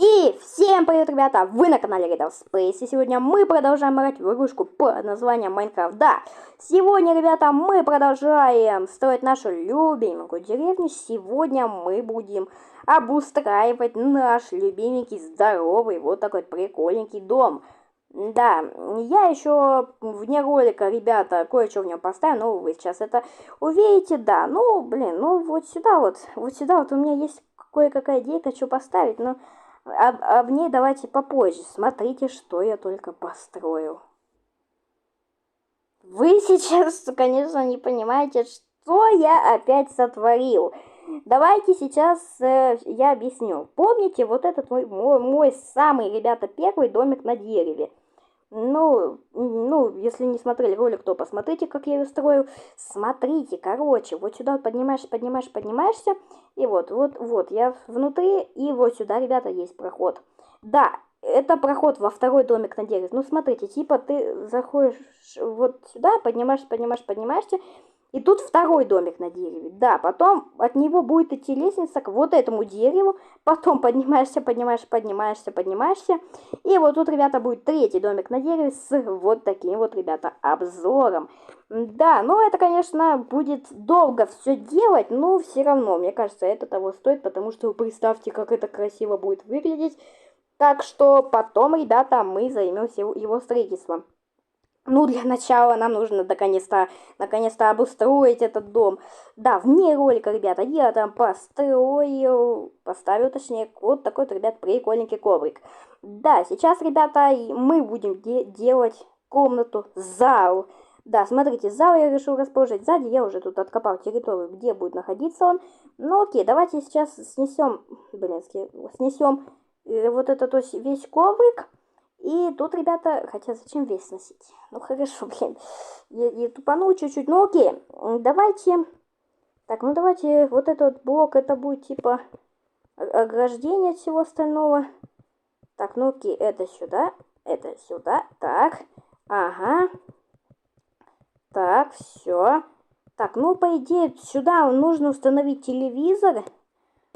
И всем привет, ребята! Вы на канале Red of Space, и сегодня мы продолжаем играть в игрушку под названием Майнкрафт. Да, сегодня, ребята, мы продолжаем строить нашу любименькую деревню. Сегодня мы будем обустраивать наш любименький, здоровый, вот такой прикольненький дом. Да, я еще вне ролика, ребята, кое-что в нем поставил, но вы сейчас это увидите, да. Ну, блин, ну вот сюда вот у меня есть кое-какая идейка, что поставить, но... в ней давайте попозже. Смотрите, что я только построил. Вы сейчас, конечно, не понимаете, что я опять сотворил. Давайте сейчас я объясню. Помните вот этот мой самый, ребята, первый домик на дереве? Ну, если не смотрели ролик, то посмотрите, как я ее строил. Смотрите, короче, вот сюда вот поднимаешься, и вот, я внутри, и вот сюда, ребята, есть проход. Да, это проход во второй домик на дереве. Ну, смотрите, типа ты заходишь вот сюда, поднимаешься, и тут второй домик на дереве. Да, потом от него будет идти лестница к вот этому дереву. Потом поднимаешься. И вот тут, ребята, будет третий домик на дереве с вот таким вот, ребята, обзором. Да, ну это, конечно, будет долго все делать, но все равно, мне кажется, это того стоит, потому что вы представьте, как это красиво будет выглядеть. Так что потом, ребята, мы займемся его строительством. Ну, для начала нам нужно наконец-то обустроить этот дом. Да, вне ролика, ребята, я там поставил, точнее, вот такой вот, ребят, прикольненький коврик. Да, сейчас, ребята, мы будем делать комнату, зал. Да, смотрите, зал я решил расположить сзади, я уже тут откопал территорию, где будет находиться он. Ну, окей, давайте сейчас снесем вот этот весь коврик. И тут, ребята, хотя зачем весь сносить? Ну, хорошо, блин. Я тупанул чуть-чуть. Ну, окей. Давайте... Так, ну давайте вот этот блок, это будет типа ограждение от всего остального. Так, ну окей, это сюда. Так, ага. Так, все. Так, ну, по идее, сюда нужно установить телевизор.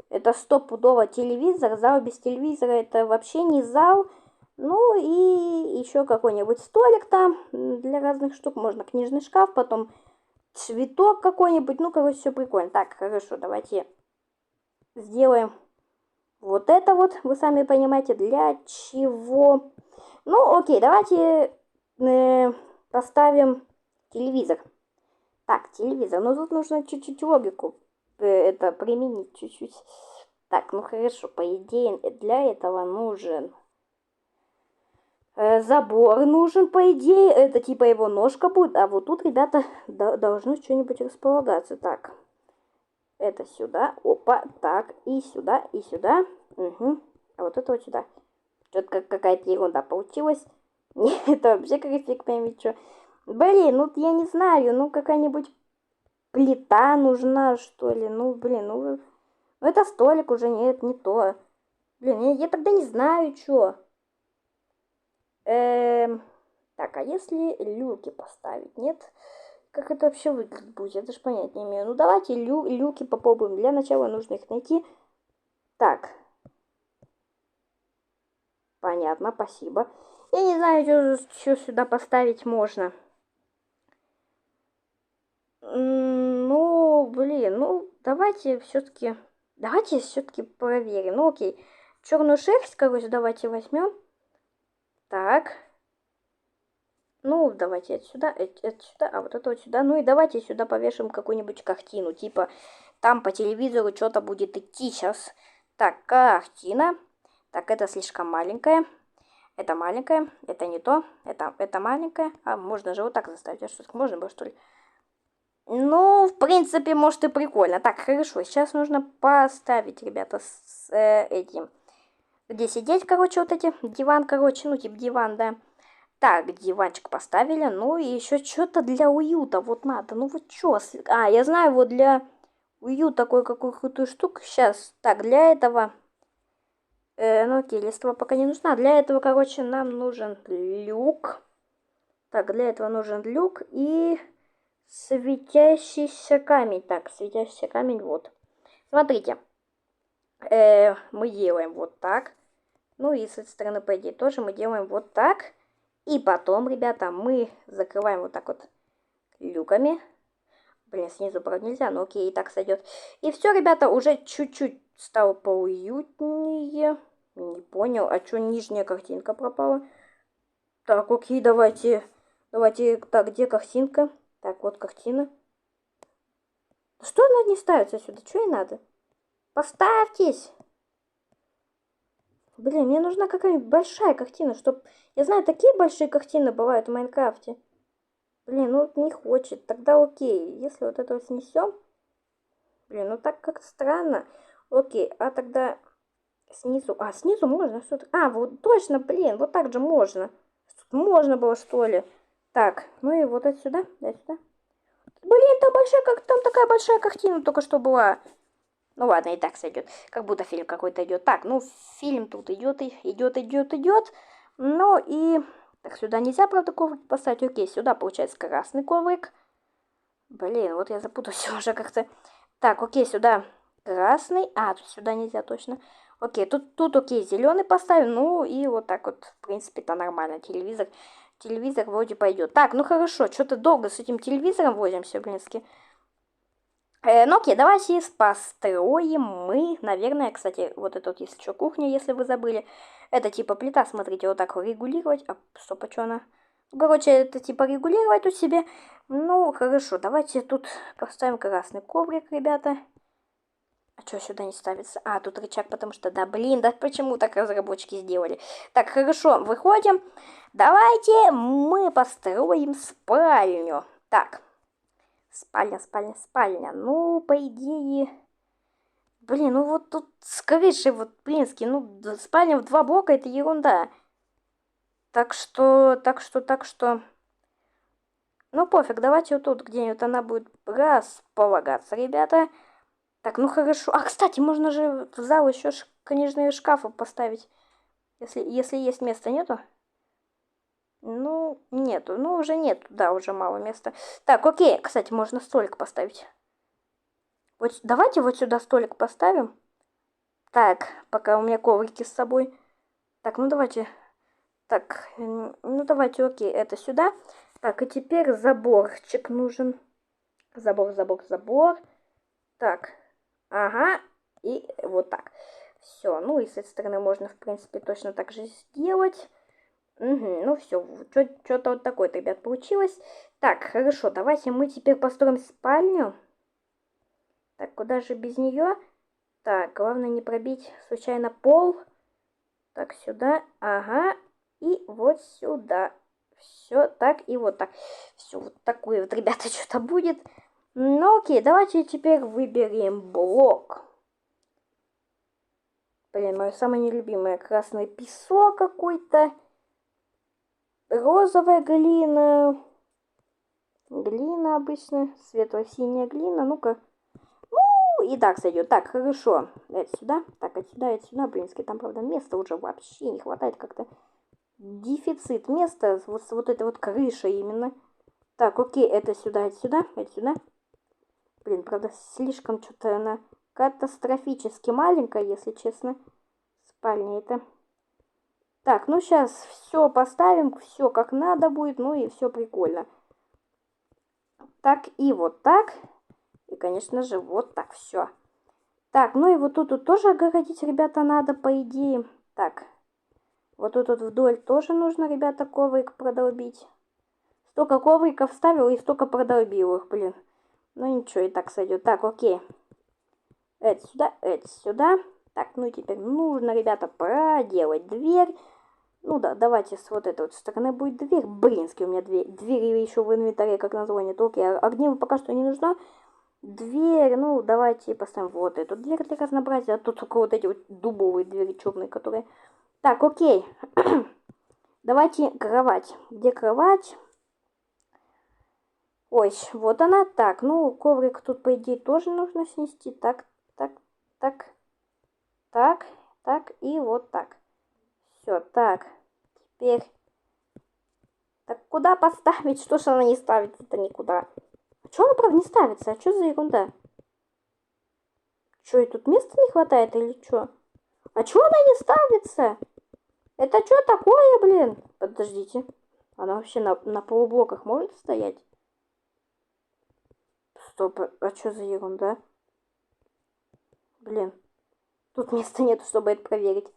Это стопудово телевизор. Зал без телевизора это вообще не зал. Ну и еще какой-нибудь столик там для разных штук. Можно книжный шкаф, потом цветок какой-нибудь. Ну, короче, все прикольно. Так, хорошо, давайте сделаем вот это вот. Вы сами понимаете, для чего. Ну, окей, давайте поставим телевизор. Так, телевизор. Ну, тут нужно чуть-чуть логику это применить чуть-чуть. Так, ну хорошо, по идее, для этого нужен... забор нужен, по идее. Это типа его ножка будет. А вот тут, ребята, должно что-нибудь располагаться. Так. Это сюда. Опа. Так. И сюда, и сюда. Угу. А вот это вот сюда. Что-то какая-то ерунда получилась. Нет, это вообще как фиг пойми, что. Блин, ну я не знаю. Ну какая-нибудь плита нужна, что ли. Ну, блин, ну это столик уже. Нет, не то. Блин, я тогда не знаю, что. Так, а если люки поставить? Нет? Как это вообще выглядит будет? Я даже понять не имею. Ну, давайте люки попробуем. Для начала нужно их найти. Так. Понятно, спасибо. Я не знаю, что сюда поставить можно. Ну, блин, ну, давайте все-таки проверим. Ну, окей. Черную шерсть, короче, давайте возьмем. Так. Ну, давайте отсюда, отсюда, а вот это вот сюда. Ну и давайте сюда повешаем какую-нибудь картину. Типа, там по телевизору что-то будет идти сейчас. Так, картина. Так, это слишком маленькая. Это маленькая. Это не то. Это маленькая. А можно же вот так заставить. А что, можно было, что ли? Ну, в принципе, может и прикольно. Так, хорошо. Сейчас нужно поставить, ребята, с этим. Где сидеть, короче, вот эти. Диван, короче, ну, типа диван, да. Так, диванчик поставили. Ну, и еще что-то для уюта. Вот надо. Ну, вот что? А, я знаю, вот для уюта такой какую-то штуку. Сейчас. Так, для этого... ну, окей, листва пока не нужна. Для этого, короче, нам нужен люк. Так, для этого нужен люк и светящийся камень. Так, светящийся камень, вот. Смотрите. Мы делаем вот так. Ну и с этой стороны, по идее, тоже мы делаем вот так. И потом, ребята, мы закрываем вот так вот люками. Блин, снизу, правда, нельзя, но окей, и так сойдет. И все, ребята, уже чуть-чуть стало поуютнее. Не понял, а что нижняя картинка пропала? Так, окей, давайте. Давайте, так, где картинка? Так, вот картина. Что она не ставится сюда? Что ей надо? Поставьтесь! Блин, мне нужна какая-нибудь большая картина, чтоб... Я знаю, такие большие картины бывают в Майнкрафте. Блин, ну не хочет. Тогда окей. Если вот это вот снесем... Блин, ну так как-то странно. Окей, а тогда снизу... А, снизу можно что-то... А, вот точно, блин, вот так же можно. Можно было, что ли? Так, ну и вот отсюда, отсюда. Блин, там большая, как там такая большая картина только что была. Ну ладно, и так сойдет. Как будто фильм какой-то идет. Так, ну фильм тут идет, идет. Ну и... Так, сюда нельзя, правда, коврик поставить. Окей, сюда получается красный коврик. Блин, вот я запутался уже как-то. Так, окей, сюда красный. А, тут сюда нельзя точно. Окей, тут окей, зеленый поставим. Ну и вот так вот, в принципе-то нормально. Телевизор вроде пойдет. Так, ну хорошо, что-то долго с этим телевизором возимся, блински. Ну окей, давайте построим мы, наверное, кстати, вот это вот, если что, кухня, если вы забыли. Это типа плита, смотрите, вот так регулировать. А, стоп, а что она? Короче, это типа регулировать тут себе. Ну, хорошо, давайте тут поставим красный коврик, ребята. А что сюда не ставится? А, тут рычаг, потому что, да, блин, да почему так разработчики сделали? Так, хорошо, выходим. Давайте мы построим спальню. Так, спальня. Ну, по идее... Блин, ну вот тут с крышей, вот, блинский, ну, спальня в 2 блока, это ерунда. Так что... Ну, пофиг, давайте вот тут где-нибудь она будет располагаться, ребята. Так, ну хорошо. А, кстати, можно же в зал еще книжные шкафы поставить. Если есть место, нету? Ну, нету. Ну, уже нет. Да, уже мало места. Так, окей. Кстати, можно столик поставить. Вот давайте вот сюда столик поставим. Так, пока у меня коврики с собой. Так, ну давайте. Так, ну давайте, окей, это сюда. Так, и теперь заборчик нужен. Забор. Так, ага, и вот так. Все, ну и с этой стороны можно, в принципе, точно так же сделать. Угу, ну все, что-то вот такое-то, ребят, получилось. Так, хорошо, давайте мы теперь построим спальню. Так, куда же без нее? Так, главное не пробить случайно пол. Так, сюда, ага, и вот сюда. Все так и вот так. Все, вот такое вот, ребята, что-то будет. Ну окей, давайте теперь выберем блок. Блин, мое самое нелюбимое. Красный песок какой-то. Розовая глина. Глина обычно. Светло-синяя глина. Ну-ка. Ну, и так сойдет. Так, хорошо. Это сюда. Так, это сюда. Блински, там, правда, места уже вообще не хватает как-то. Дефицит места. Вот эта вот крыша именно. Так, окей, это сюда, это сюда, это сюда. Блин, правда, слишком что-то она катастрофически маленькая, если честно. Спальня это. Так, ну сейчас все поставим, все как надо будет, ну и все прикольно. Так, и вот так. И, конечно же, вот так все. Так, ну и вот тут тоже огородить, ребята, надо, по идее. Так, вот тут вот вдоль тоже нужно, ребята, коврик продолбить. Столько ковриков вставил и столько продолбил их, блин. Ну ничего, и так сойдет. Так, окей. Это сюда, это сюда. Так, ну и теперь нужно, ребята, проделать дверь. Ну да, давайте с вот этой вот стороны будет дверь. Блинский у меня двери еще в инвентаре, как название. Только огнем пока что не нужна. Дверь, ну давайте поставим вот эту дверь для разнообразия. А тут только вот эти вот дубовые двери черные, которые... Так, окей. Давайте кровать. Где кровать? Ой, вот она. Так, ну коврик тут, по идее, тоже нужно снести. Так, и вот так. Все, так. Теперь... Так куда поставить? Что ж она не ставится-то никуда? А что она, правда, не ставится? А что за ерунда? Что, и тут места не хватает или что? А что она не ставится? Это что такое, блин? Подождите. Она вообще на полублоках может стоять? Стоп, а что за ерунда? Блин, тут места нет, чтобы это проверить.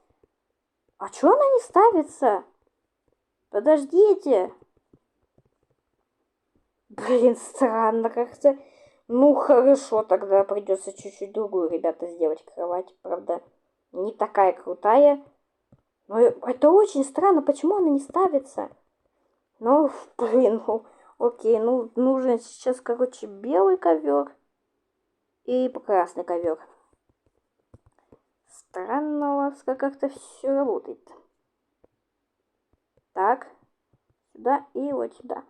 А чё она не ставится? Подождите. Блин, странно как-то. Ну, хорошо, тогда придется чуть-чуть другую, ребята, сделать кровать. Правда, не такая крутая. Но это очень странно, почему она не ставится? Ну, блин, ну, окей, ну, нужен сейчас, короче, белый ковер и красный ковер. Странно у вас как-то все работает. Так, сюда и вот сюда.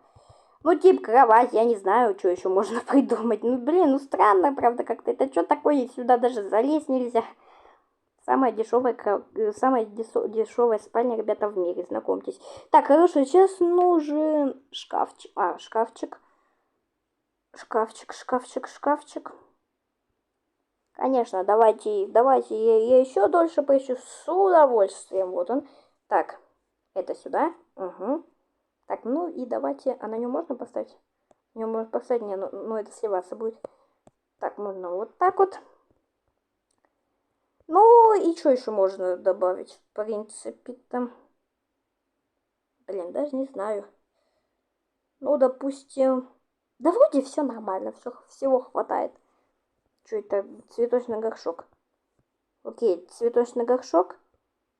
Ну, типа кровать, я не знаю, что еще можно придумать. Ну, блин, ну странно, правда, как-то. Это что такое? Сюда даже залезть нельзя. Самая дешевая спальня, ребята, в мире, знакомьтесь. Так, хорошо, сейчас нужен шкафчик. Шкафчик. Шкафчик. Конечно, давайте, я еще дольше поищу с удовольствием. Вот он. Так, это сюда. Угу. Так, ну и давайте, а на нем можно поставить? На нем можно поставить, не, ну это сливаться будет. Так, можно вот так вот. Ну и что еще можно добавить? В принципе, там... Блин, даже не знаю. Ну, допустим... Да вроде все нормально, всего хватает. Что это? Цветочный горшок. Окей, цветочный горшок.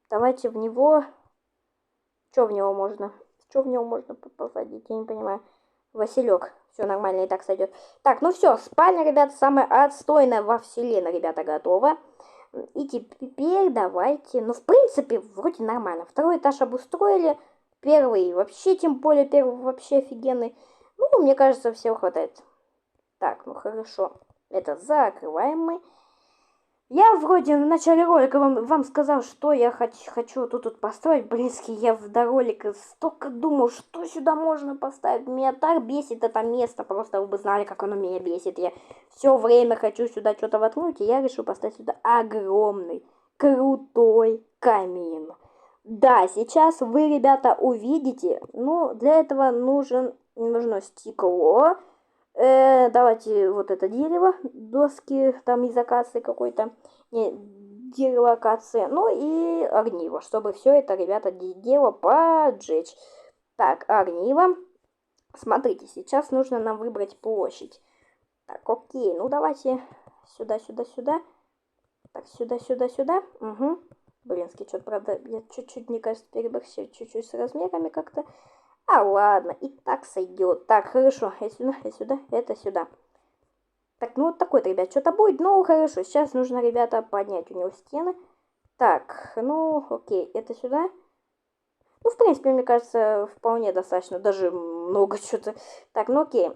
Давайте в него... Что в него можно? Что в него можно посадить? Я не понимаю. Василек. Все нормально, и так сойдет. Так, ну все, спальня, ребята, самая отстойная во вселенной, ребята, готова. И теперь давайте... Ну, в принципе, вроде нормально. Второй этаж обустроили. Первый вообще, тем более, первый вообще офигенный. Ну, мне кажется, всего хватает. Так, ну хорошо. Это закрываем мы. Я вроде в начале ролика вам сказал, что я хочу тут построить. Блинский, я до ролика столько думал, что сюда можно поставить. Меня так бесит это место, просто вы бы знали, как оно меня бесит. Я все время хочу сюда что-то воткнуть, и я решил поставить сюда огромный, крутой камин. Да, сейчас вы, ребята, увидите, ну, для этого нужно стекло. Давайте вот это дерево, доски там из акации какой-то, не, дерево акации, ну и огниво, чтобы все это, ребята, дело поджечь. Так, огниво. Смотрите, сейчас нужно нам выбрать площадь. Так, окей, ну давайте сюда. Так, сюда. Угу. Блинский, что-то, правда, я чуть-чуть, мне кажется, переборщил чуть-чуть с размерами как-то. А, ладно, и так сойдет. Так, хорошо, это сюда. Так, ну вот такой-то, ребят, что-то будет. Ну, хорошо, сейчас нужно, ребята, поднять у него стены. Так, ну, окей, это сюда. Ну, в принципе, мне кажется, вполне достаточно, даже много что-то. Так, ну окей.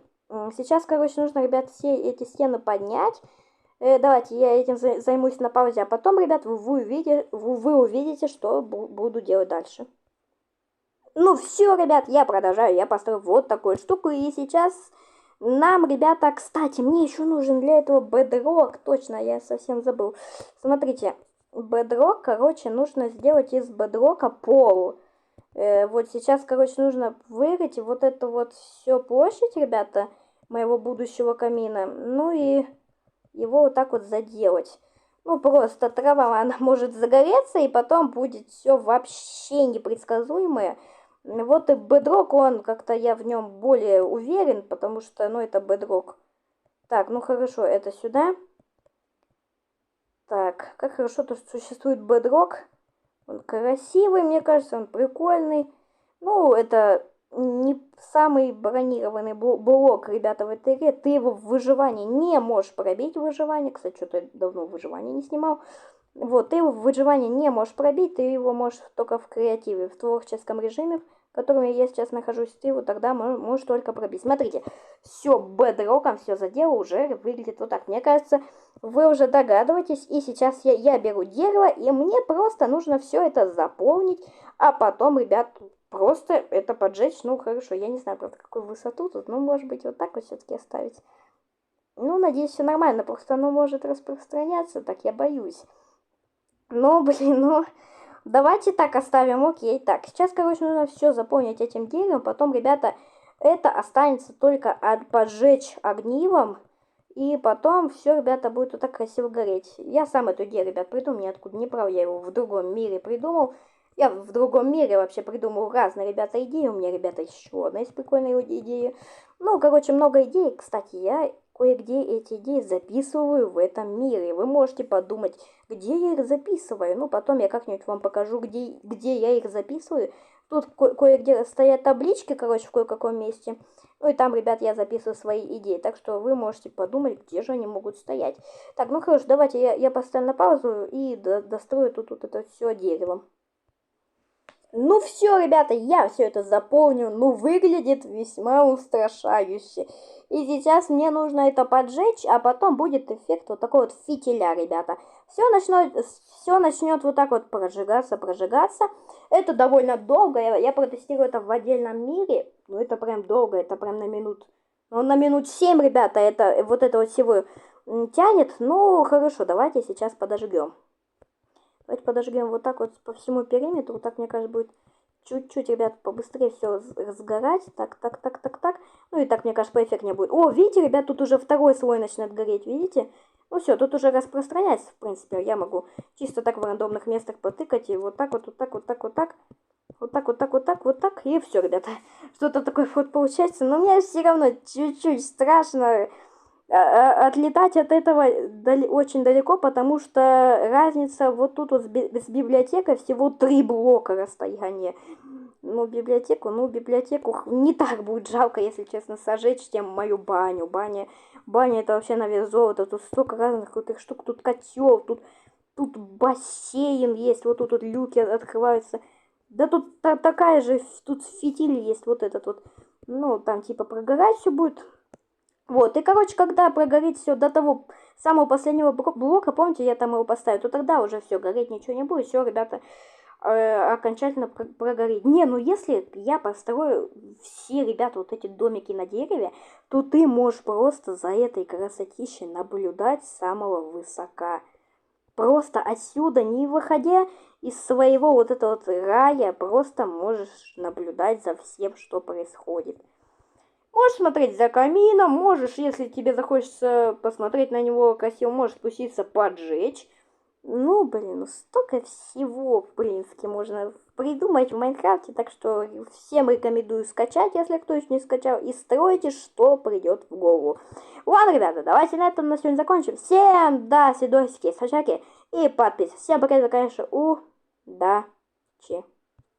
Сейчас, короче, нужно, ребят, все эти стены поднять. Давайте я этим займусь на паузе, а потом, ребят, вы увидите, что буду делать дальше. Ну все, ребят, я продолжаю, я построил вот такую штуку, и сейчас нам, ребята, кстати, мне еще нужен для этого бедрок, точно, я совсем забыл. Смотрите, бедрок, короче, нужно сделать из бедрока пол. Вот сейчас, короче, нужно вырыть вот эту вот всю площадь, ребята, моего будущего камина, ну и его вот так вот заделать. Ну, просто трава, она может загореться, и потом будет все вообще непредсказуемое. Вот и бедрок, он как-то я в нем более уверен, потому что, ну, это бедрок. Так, ну хорошо, это сюда. Так, как хорошо, то, что существует бедрок. Он красивый, мне кажется, он прикольный. Ну, это не самый бронированный блок, ребята, в этой игре. Ты его в выживании не можешь пробить выживание. Кстати, что-то я давно выживание не снимал. Вот, ты его в выживании не можешь пробить, ты его можешь только в креативе, в творческом режиме, в котором я сейчас нахожусь, ты его тогда можешь только пробить. Смотрите, все бедроком, все задело, уже выглядит вот так. Мне кажется, вы уже догадываетесь, и сейчас я беру дерево, и мне просто нужно все это заполнить, а потом, ребят, просто это поджечь. Ну, хорошо, я не знаю, правда, какую высоту тут, ну, может быть, вот так вот все-таки оставить. Ну, надеюсь, все нормально, просто оно может распространяться, так я боюсь. Ну, блин, ну, давайте так оставим, окей. Так, сейчас, короче, нужно все заполнить этим деревом. Потом, ребята, это останется только поджечь огнивом. И потом все, ребята, будет вот так красиво гореть. Я сам эту идею, ребят, придумал, ниоткуда не брал. Я его в другом мире придумал. Я в другом мире вообще придумал разные, ребята, идеи. У меня, ребята, еще одна есть прикольная идея. Ну, короче, много идей. Кстати, я кое-где эти идеи записываю в этом мире. Вы можете подумать, где я их записываю. Ну, потом я как-нибудь вам покажу, где я их записываю. Тут кое-где стоят таблички, короче, в кое-каком месте. Ну и там, ребят, я записываю свои идеи. Так что вы можете подумать, где же они могут стоять. Так, ну хорошо, давайте я поставлю на паузу и дострою тут это все деревом. Ну все, ребята, я все это заполню. Ну, выглядит весьма устрашающе. И сейчас мне нужно это поджечь, а потом будет эффект вот такой вот фитиля, ребята. Все начнет вот так вот прожигаться. Это довольно долго. Я протестирую это в отдельном мире. Ну, это прям долго, это прям на минут. Ну, на минут 7, ребята, это вот всего тянет. Ну, хорошо, давайте сейчас подожгем. Давайте подожгем вот так вот по всему периметру. Так, мне кажется, будет чуть-чуть, ребят, побыстрее все сгорать. Так. Ну и так, мне кажется, поэффектнее будет. О, видите, ребят, тут уже второй слой начинает гореть, видите? Ну все, тут уже распространяется, в принципе. Я могу чисто так в рандомных местах потыкать. И вот так. Вот так. И все, ребята. Что-то такой вот получается. Но мне все равно чуть-чуть страшно отлетать от этого очень далеко, потому что разница вот тут вот с библиотекой всего 3 блока расстояния. Ну, библиотеку не так будет жалко, если честно, сожечь, чем мою баню. Баня это вообще на вес золота. Тут столько разных крутых штук. Тут котел, тут бассейн есть, вот тут вот люки открываются. Да тут такая же, тут фитиль есть, вот этот вот. Ну, там типа прогорать все будет. Вот, и, короче, когда прогорит все до того самого последнего блока, помните, я там его поставил, то тогда уже все, гореть ничего не будет, все, ребята, окончательно прогорит. Не, ну если я построю все, ребята, вот эти домики на дереве, то ты можешь просто за этой красотищей наблюдать с самого высока. Просто отсюда, не выходя из своего вот этого вот рая, просто можешь наблюдать за всем, что происходит. Можешь смотреть за камином, можешь, если тебе захочется посмотреть на него красиво, можешь спуститься поджечь. Ну, блин, ну столько всего, в принципе, можно придумать в Майнкрафте, так что всем рекомендую скачать, если кто еще не скачал, и стройте, что придет в голову. Ладно, ребята, давайте на этом на сегодня закончим. Всем до свидосики, скачайте и подписывайтесь. Всем пока, конечно, удачи.